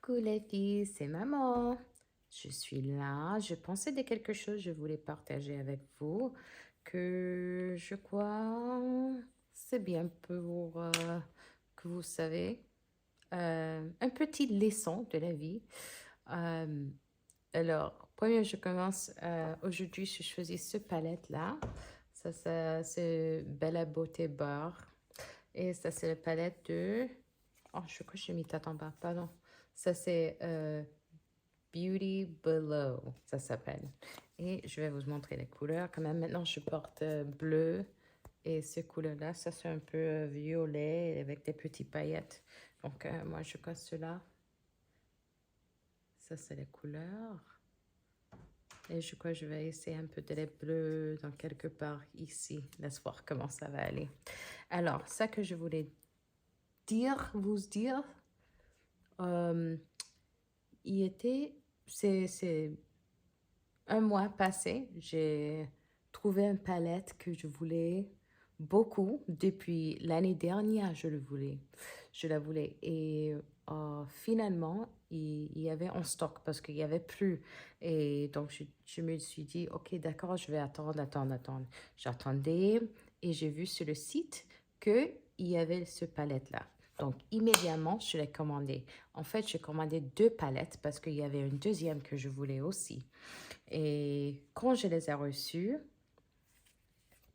Coucou les filles, c'est maman. Je suis là. Je pensais de quelque chose, je voulais partager avec vous que je crois c'est bien pour que vous savez un petit leçon de la vie. Euh, alors, premier, je commence. Aujourd'hui, je choisis ce palette-là. C'est Bella Beauté Bar. Et ça, c'est la palette de... Oh, je crois que j'ai mis tête en bas, pardon. Ça, c'est Beauty Below, ça s'appelle. Et je vais vous montrer les couleurs. Quand même, maintenant, je porte bleu. Et ce couleur-là, ça, c'est un peu violet avec des petites paillettes. Donc, moi, je colle cela. Ça, c'est les couleurs. Et je crois que je vais essayer un peu de les bleus dans quelque part ici. Laisse voir comment ça va aller. Alors, ça que je voulais vous dire, euh, c'est un mois passé, j'ai trouvé une palette que je voulais beaucoup depuis l'année dernière, je la voulais et finalement il y avait en stock parce qu'il y avait plus et donc je me suis dit ok d'accord je vais attendre. J'attendais et j'ai vu sur le site que il y avait ce palette là. Donc, immédiatement, je l'ai commandé. En fait, j'ai commandé 2 palettes parce qu'il y avait une deuxième que je voulais aussi. Et quand je les ai reçues,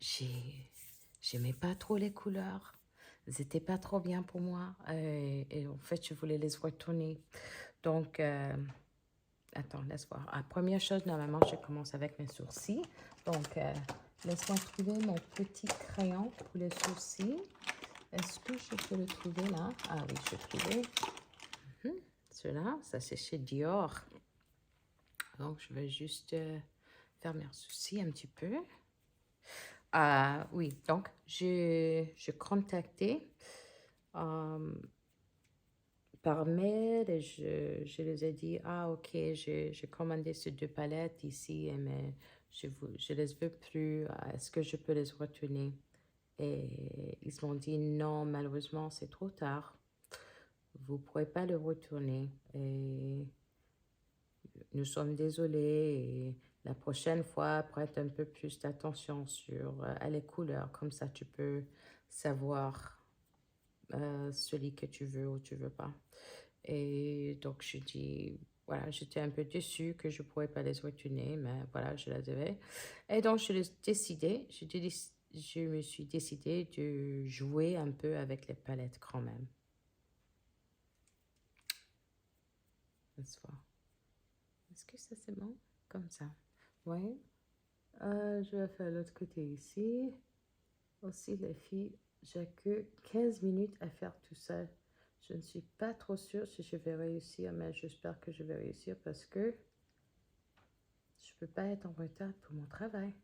j'aimais pas trop les couleurs. Elles n'étaient pas trop bien pour moi. Et en fait, je voulais les retourner. Donc, attends, laisse voir. Première chose, normalement, je commence avec mes sourcils. Donc, laisse-moi trouver mon petit crayon pour les sourcils. Est-ce que je peux le trouver là? Ah oui, je l'ai trouvé. Ceux-là, ça c'est chez Dior. Donc, je vais juste faire mes sourcils un petit peu. Oui, donc, je contacté euh, par mail et je les ai dit, ah, ok, j'ai commandé ces 2 palettes ici, mais je les veux plus. Est-ce que je peux les retourner? Et ils m'ont dit, non, malheureusement, c'est trop tard. Vous ne pourrez pas le retourner. Et nous sommes désolés. Et la prochaine fois, prête un peu plus d'attention sur les couleurs. Comme ça, tu peux savoir celui que tu veux ou tu veux pas. Et donc, je dis, voilà, j'étais un peu déçue que je ne pourrais pas les retourner, mais voilà, je les avais. Et donc, je me suis décidée de jouer un peu avec les palettes quand même. Laisse voir. Est-ce que ça c'est bon? Comme ça. Oui. Je vais faire l'autre côté ici. Aussi, les filles, j'ai que 15 minutes à faire tout ça. Je ne suis pas trop sûre si je vais réussir, mais j'espère que je vais réussir parce que je ne peux pas être en retard pour mon travail.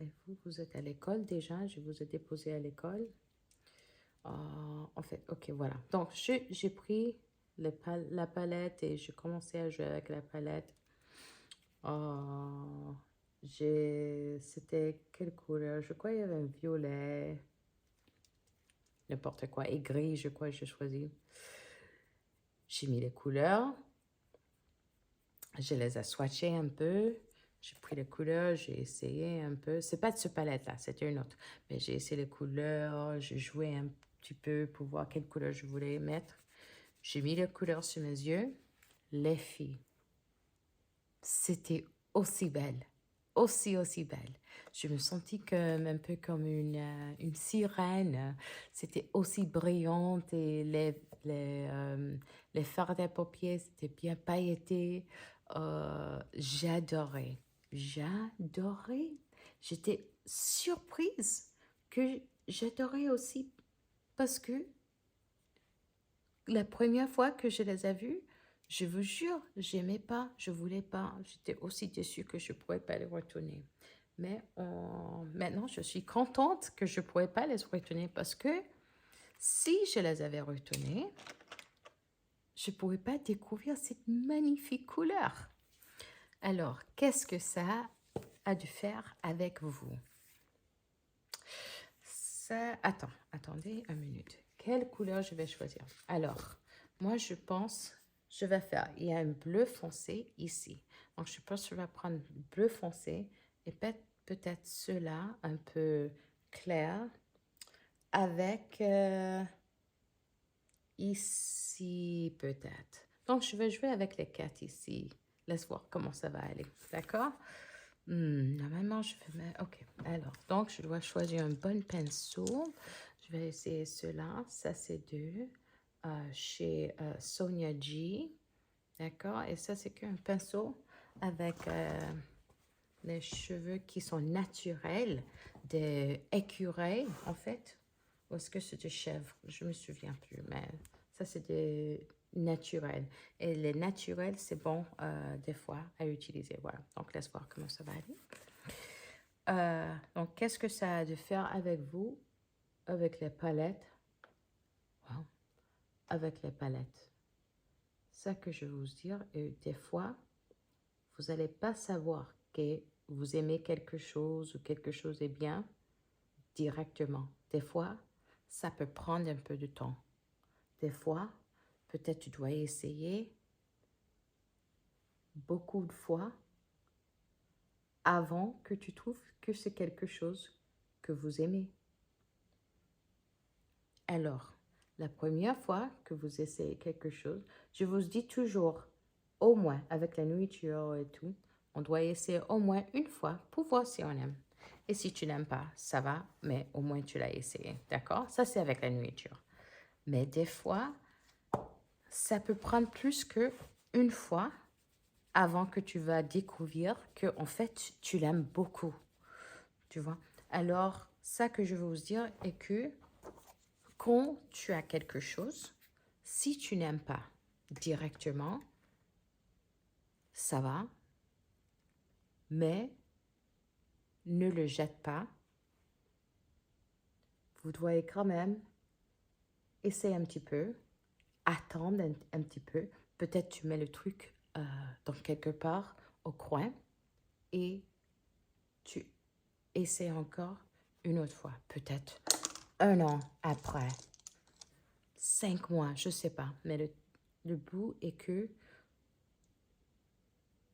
Et vous, vous êtes à l'école déjà, je vous ai déposé à l'école. En fait, ok, voilà. Donc, j'ai pris la palette et j'ai commencé à jouer avec la palette. Oh, c'était quelle couleur? Je crois qu'il y avait un violet, n'importe quoi, et gris, je crois que j'ai choisi. J'ai mis les couleurs, je les ai swatchées un peu, j'ai pris les couleurs, j'ai essayé un peu. C'est pas de ce palette-là, c'était une autre. Mais j'ai essayé les couleurs, j'ai joué un petit peu pour voir quelle couleur je voulais mettre. J'ai mis les couleurs sur mes yeux. Les filles, c'était aussi belle, aussi belle. Je me sentis comme, un peu comme une sirène. C'était aussi brillante et les fards à paupières, c'était bien pailleté. J'adorais, j'adorais. J'étais surprise que j'adorais aussi parce que la première fois que je les ai vus, je vous jure, j'aimais pas, je voulais pas. J'étais aussi déçue que je ne pourrais pas les retourner. Mais maintenant, je suis contente que je ne pourrais pas les retourner parce que si je les avais retournés, je ne pourrais pas découvrir cette magnifique couleur. Alors, qu'est-ce que ça a dû faire avec vous? Attendez une minute. Quelle couleur je vais choisir? Alors, Moi, je pense, je vais faire, il y a un bleu foncé ici. Donc, je pense que je vais prendre bleu foncé et peut-être cela un peu clair avec ici peut-être. Donc, je vais jouer avec les quatre ici. Laisse voir comment ça va aller. D'accord? Normalement, je vais mettre... OK. Alors, donc, je dois choisir un bon pinceau. Je vais essayer cela. Ça, c'est deux. Chez Sonia G. D'accord? Et ça, c'est qu'un pinceau avec les cheveux qui sont naturels, des écureuils, en fait. Ou est-ce que c'est des chèvres? Je me souviens plus, mais ça, c'est des naturels. Et les naturels, c'est bon des fois à utiliser. Voilà. Donc, laisse voir comment ça va aller. Donc, qu'est-ce que ça a de faire avec vous, avec les palettes? Wow. Avec les palettes. Ça que je vais vous dire, et des fois, vous n'allez pas savoir que vous aimez quelque chose ou quelque chose est bien directement. Des fois, ça peut prendre un peu de temps. Des fois, peut-être tu dois essayer beaucoup de fois avant que tu trouves que c'est quelque chose que vous aimez. Alors, la première fois que vous essayez quelque chose, je vous dis toujours, au moins, avec la nourriture et tout, on doit essayer au moins une fois pour voir si on aime. Et si tu n'aimes pas, ça va, mais au moins tu l'as essayé, d'accord? Ça, c'est avec la nourriture. Mais des fois, ça peut prendre plus qu'une fois avant que tu vas découvrir que en fait, tu l'aimes beaucoup, tu vois? Alors, ça que je veux vous dire est que quand tu as quelque chose, si tu n'aimes pas directement, ça va, mais ne le jette pas. Vous devez quand même essayer un petit peu, attendre un petit peu. Peut-être tu mets le truc dans quelque part au coin et tu essaies encore une autre fois. Peut-être un an après, 5 mois, je ne sais pas. Mais le bout est que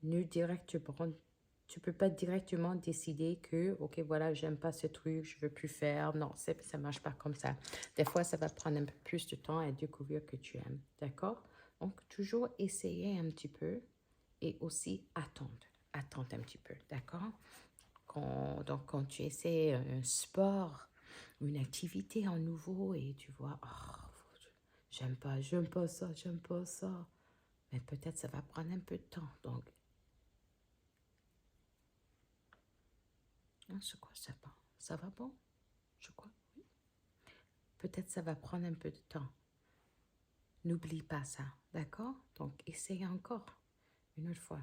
ne directement, tu peux pas directement décider que, ok, voilà, j'aime pas ce truc, je veux plus faire. Non, ça marche pas comme ça. Des fois, ça va prendre un peu plus de temps à découvrir que tu aimes. D'accord? Donc, toujours essayer un petit peu et aussi attendre. Attendre un petit peu. D'accord? Donc, quand tu essaies un sport, une activité en nouveau et tu vois, oh, j'aime pas ça, j'aime pas ça. Mais peut-être ça va prendre un peu de temps. Donc, c'est quoi ça va? Ça va bon? Je crois. Peut-être ça va prendre un peu de temps. N'oublie pas ça, d'accord? Donc, essaye encore une autre fois.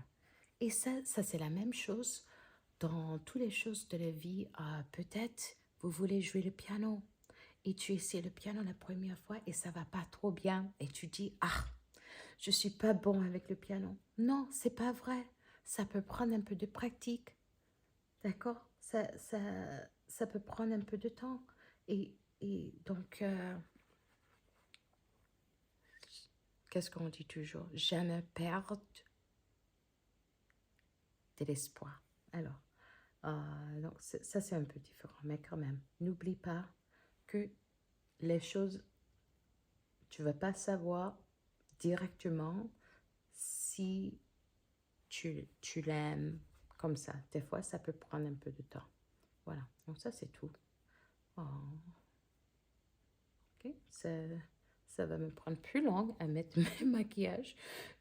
Et ça c'est la même chose dans toutes les choses de la vie. Peut-être vous voulez jouer le piano et tu essaies le piano la première fois et ça va pas trop bien et tu dis, je suis pas bon avec le piano. Non, c'est pas vrai. Ça peut prendre un peu de pratique. D'accord? Ça peut prendre un peu de temps. Et donc, qu'est-ce qu'on dit toujours? Jamais perdre de l'espoir. Alors, donc ça c'est un peu différent, mais quand même, n'oublie pas que les choses, tu ne vas pas savoir directement si tu l'aimes comme ça. Des fois, ça peut prendre un peu de temps. Voilà, donc ça c'est tout. Oh. Ok, ça va me prendre plus long à mettre mes maquillages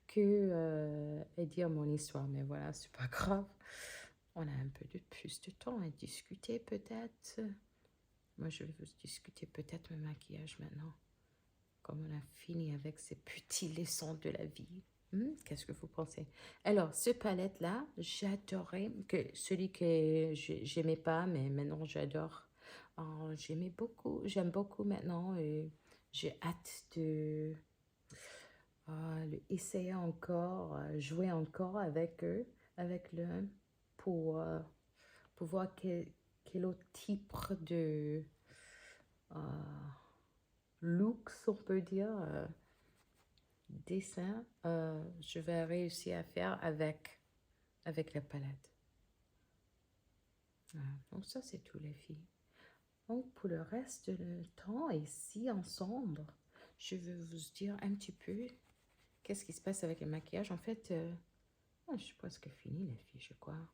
que à dire mon histoire. Mais voilà, c'est pas grave. On a un peu de plus de temps à discuter peut-être. Moi, je vais vous discuter peut-être mon maquillage maintenant. Comme on a fini avec ces petites leçons de la vie. Qu'est-ce que vous pensez? Alors, ce palette-là, j'adorais. Celui que j'aimais pas, mais maintenant j'adore. J'aime beaucoup maintenant et j'ai hâte de essayer encore, jouer encore avec eux, avec le pour voir quel autre type de looks, on peut dire, dessin, je vais réussir à faire avec la palette. Voilà. Donc ça, c'est tout les filles. Donc pour le reste du temps, ici ensemble, je vais vous dire un petit peu qu'est-ce qui se passe avec le maquillage. En fait, je suis presque finie les filles, je crois.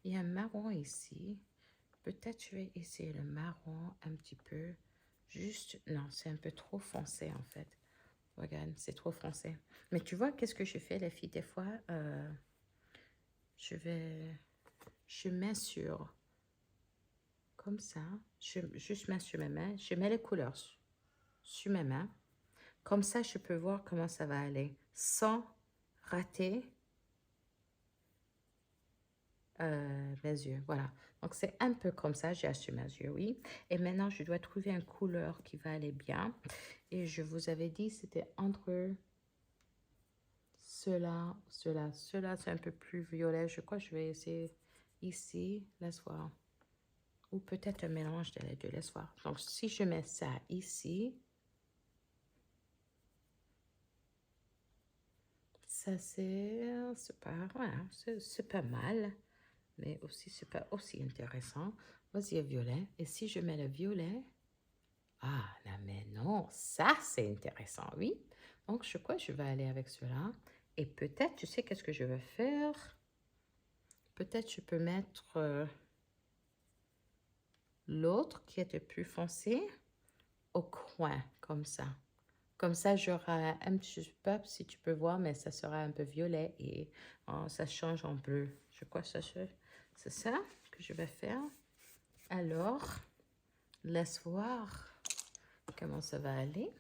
Il y a un marron ici. Peut-être je vais essayer le marron un petit peu. Juste, non, c'est un peu trop foncé en fait. Regarde, c'est trop foncé. Mais tu vois, qu'est-ce que je fais, les filles, des fois, je mets sur, comme ça, juste mets sur mes mains, je mets les couleurs sur mes mains. Comme ça, je peux voir comment ça va aller, sans rater mes yeux. Voilà. Donc, c'est un peu comme ça, j'ai assuré mes yeux, oui. Et maintenant, je dois trouver une couleur qui va aller bien. Et je vous avais dit, c'était entre cela, c'est un peu plus violet. Je crois que je vais essayer ici, laisse voir. Ou peut-être un mélange de les deux, laisse voir. Donc, si je mets ça ici, ça c'est pas, voilà, c'est pas mal, mais aussi c'est pas aussi intéressant. Voici le violet. Et si je mets le violet, ah, là, mais non, ça c'est intéressant, oui. Donc, je crois que je vais aller avec cela. Et peut-être, tu sais, qu'est-ce que je vais faire? Peut-être je peux mettre l'autre qui était plus foncé au coin, comme ça. Comme ça, j'aurai un petit, je sais pas si tu peux voir, mais ça sera un peu violet et ça change en bleu. Je crois que c'est ça que je vais faire. Alors, laisse voir comment ça va aller.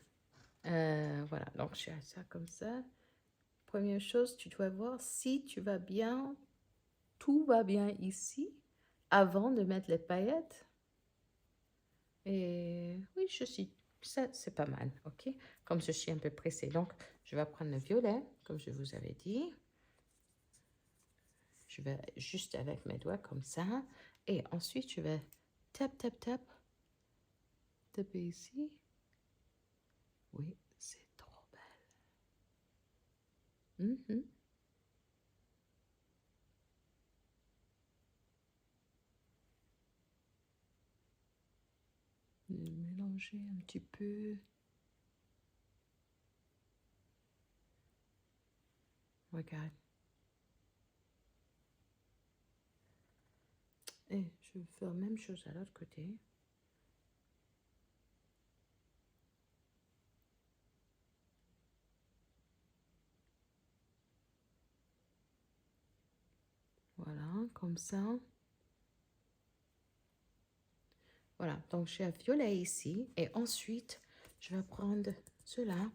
Voilà, donc j'ai ça comme ça. Première chose, tu dois voir si tu vas bien, tout va bien ici, avant de mettre les paillettes. Et oui, ça c'est pas mal, ok? Comme je suis un peu pressée. Donc, je vais prendre le violet, comme je vous avais dit. Je vais juste avec mes doigts comme ça. Et ensuite, je vais taper ici. Oui, c'est trop belle. Mélanger un petit peu. Regarde. Et je vais faire la même chose à l'autre côté. Voilà, comme ça. Voilà, donc j'ai un violet ici. Et ensuite, je vais prendre cela.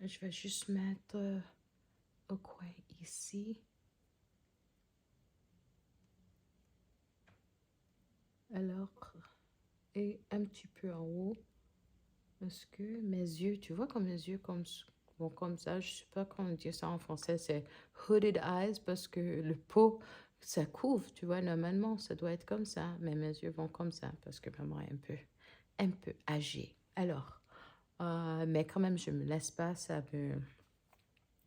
Et je vais juste mettre au coin ici. Alors, et un petit peu en haut. Parce que mes yeux, tu vois comme mes yeux, bon, comme ça, je sais pas comment dire ça en français, c'est hooded eyes parce que le pot, ça couvre, tu vois, normalement, ça doit être comme ça, mais mes yeux vont comme ça parce que maman est un peu âgée. Alors, mais quand même, je me laisse pas,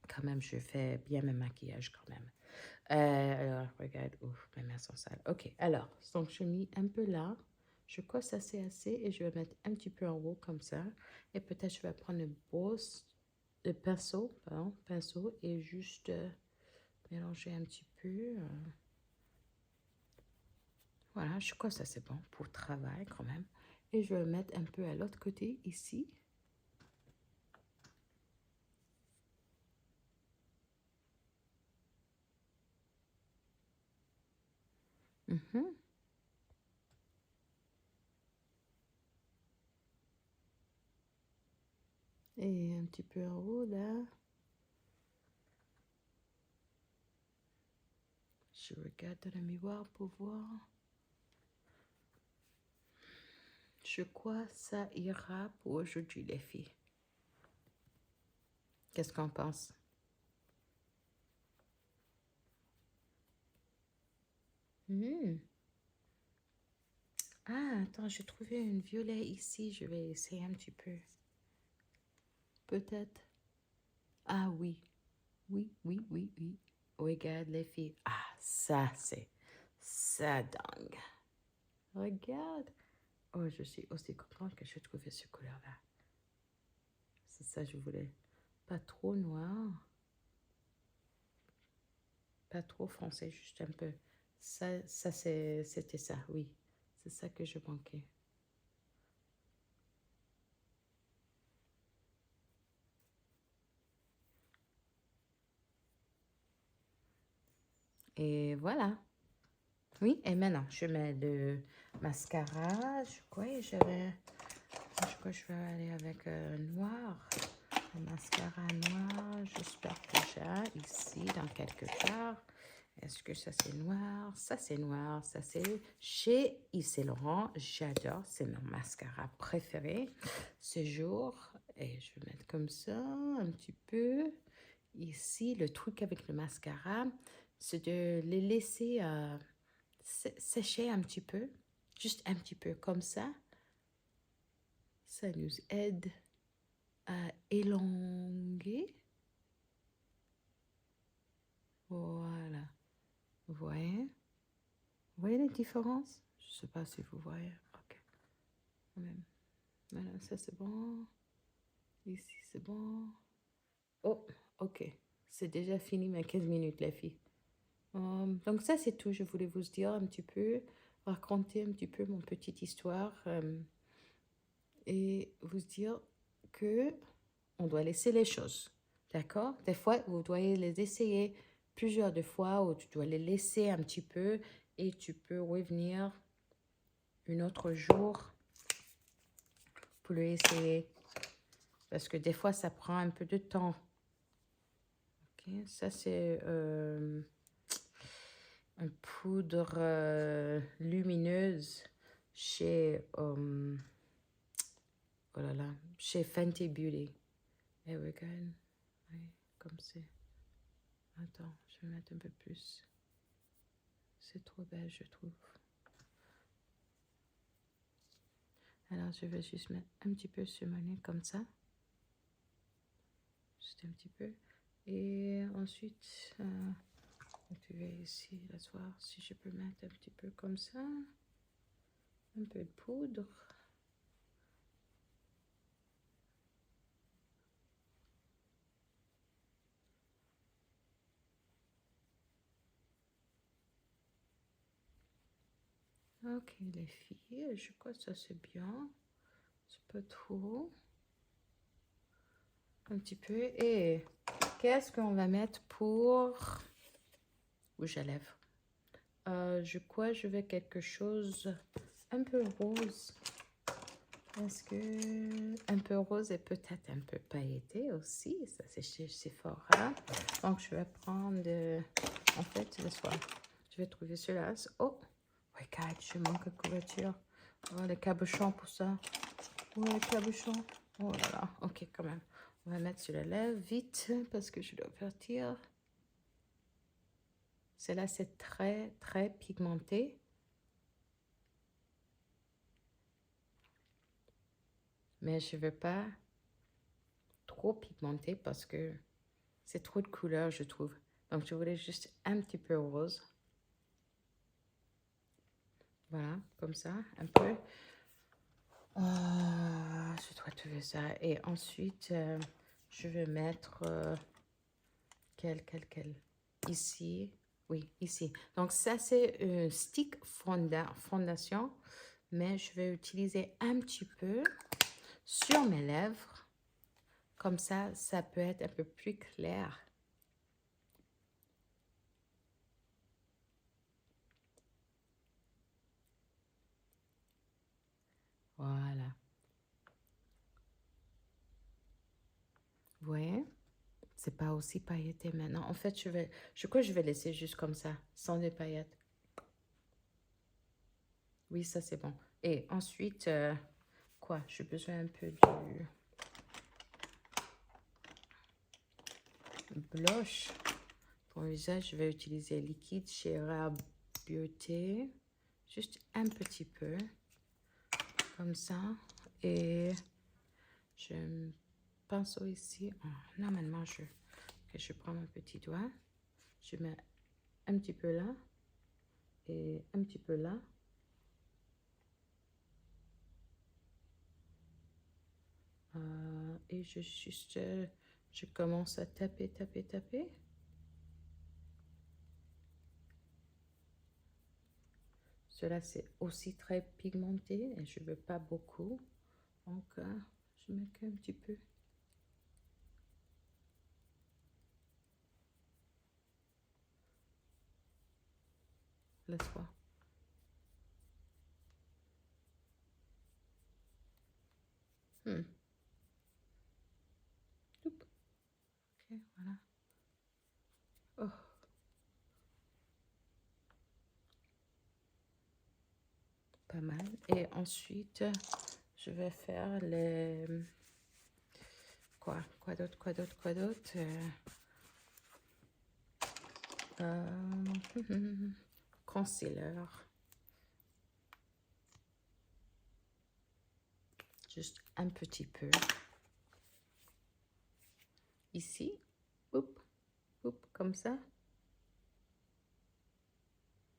quand même, je fais bien mon maquillage quand même. Alors, regarde, ouf, mes mains sont sales. Ok, alors, donc je mis un peu là. Je crois que ça c'est assez et je vais mettre un petit peu en haut comme ça. Et peut-être je vais prendre le pinceau, pardon, pinceau et juste mélanger un petit peu. Voilà, je crois que ça c'est bon pour le travail quand même. Et je vais mettre un peu à l'autre côté ici. Mhm. Et un petit peu en haut là. Je regarde dans le miroir pour voir. Je crois que ça ira pour aujourd'hui, les filles. Qu'est-ce qu'on pense? Ah, attends, j'ai trouvé une violet ici. Je vais essayer un petit peu. peut-être. Ah oui, oui, oui, oui, oui. Regarde les filles. Ah, ça, c'est ça dingue. Regarde. Oh, je suis aussi contente que je trouvais ce couleur-là. C'est ça que je voulais. Pas trop noir. Pas trop foncé, juste un peu. Ça c'était ça, oui. C'est ça que je manquais. Et voilà. Oui, et maintenant, je mets le mascara. Je crois que je vais aller avec noir. Le mascara noir, j'espère que j'ai ici dans quelque part. Est-ce que ça c'est noir? Ça c'est noir. Ça c'est chez Yves Saint Laurent. J'adore. C'est mon mascara préféré ce jour. Et je vais mettre comme ça un petit peu. Ici, le truc avec le mascara, c'est de les laisser sécher un petit peu. Juste un petit peu comme ça. Ça nous aide à élonger. Voilà. Vous voyez? Vous voyez les différences? Je ne sais pas si vous voyez. Ok. Même. Voilà, ça c'est bon. Ici c'est bon. Oh, ok. C'est déjà fini mes 15 minutes, les filles. Donc ça c'est tout. Je voulais vous dire un petit peu, raconter un petit peu mon petite histoire et vous dire que on doit laisser les choses. D'accord? Des fois, vous devez les essayer plusieurs de fois ou tu dois les laisser un petit peu et tu peux revenir un autre jour pour le essayer. Parce que des fois, ça prend un peu de temps. Ok, ça, c'est une poudre lumineuse chez, oh là là, chez Fenty Beauty. Et regarde, oui, comme c'est. Attends, je vais mettre un peu plus. C'est trop belle, je trouve. Alors, je vais juste mettre un petit peu sur mon nez comme ça. Juste un petit peu. Et ensuite, tu vas ici, la soir, si je peux mettre un petit peu comme ça. Un peu de poudre. Ok, les filles, je crois que ça c'est bien. C'est pas trop. Un petit peu. Et qu'est-ce qu'on va mettre pour rouge à lèvres? Je crois que je vais quelque chose un peu rose. Est-ce que un peu rose et peut-être un peu pailleté aussi? Ça c'est chez Sephora. Donc je vais prendre, en fait, le soir. Je vais trouver celui-là. Oh, regarde, je manque de couverture. Oh, les cabochons pour ça. Oh, les cabochons. Oh là là, ok quand même. On va mettre sur la lèvre vite parce que je dois partir. Celle-là, c'est très, très pigmenté. Mais je ne veux pas trop pigmenté parce que c'est trop de couleurs, je trouve. Donc, je voulais juste un petit peu rose. Voilà, comme ça, un peu. Je dois trouver ça. Et ensuite, je vais mettre... quel? Ici. Oui, ici. Donc, ça, c'est un stick fondation. Mais je vais utiliser un petit peu sur mes lèvres. Comme ça peut être un peu plus clair. Voilà. Vous voyez? C'est pas aussi pailleté maintenant. En fait, je crois que je vais laisser juste comme ça, sans les paillettes. Oui, ça c'est bon. Et ensuite, quoi? J'ai besoin un peu du blush. Pour le visage, je vais utiliser liquide chez Rare Beauty. Juste un petit peu. Comme ça. Et je pinceau ici. Normalement, je prends mon petit doigt. Je mets un petit peu là et un petit peu là. Et je commence à taper, taper, taper. Cela, c'est aussi très pigmenté et je ne veux pas beaucoup. Donc, je mets qu'un petit peu. Laisse-moi. Ok, voilà. Oh. Pas mal. Et ensuite, je vais faire les... Quoi d'autre, quoi d'autre, quoi d'autre concealer. Juste un petit peu. Ici. Oup, oup, comme ça.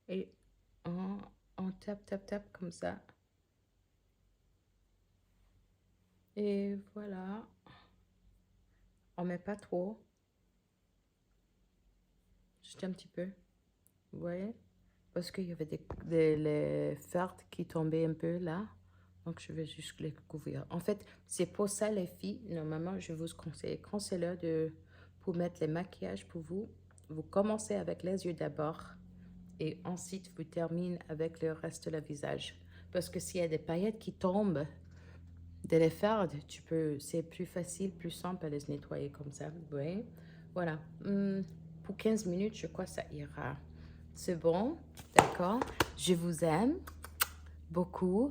Et on tape, tape, tape comme ça. Et voilà. On met pas trop. Juste un petit peu. Vous voyez? Parce qu'il y avait les fardes qui tombaient un peu là. Donc, je vais juste les couvrir. En fait, c'est pour ça, les filles. Normalement, je vous conseille pour mettre les maquillages pour vous. Vous commencez avec les yeux d'abord. Et ensuite, vous terminez avec le reste de le visage. Parce que s'il y a des paillettes qui tombent de les fardes, c'est plus facile, plus simple à les nettoyer comme ça. Vous voyez? Voilà. Pour 15 minutes, je crois que ça ira. C'est bon, d'accord. Je vous aime beaucoup.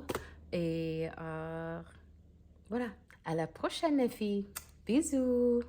Et voilà. À la prochaine, les filles. Bisous.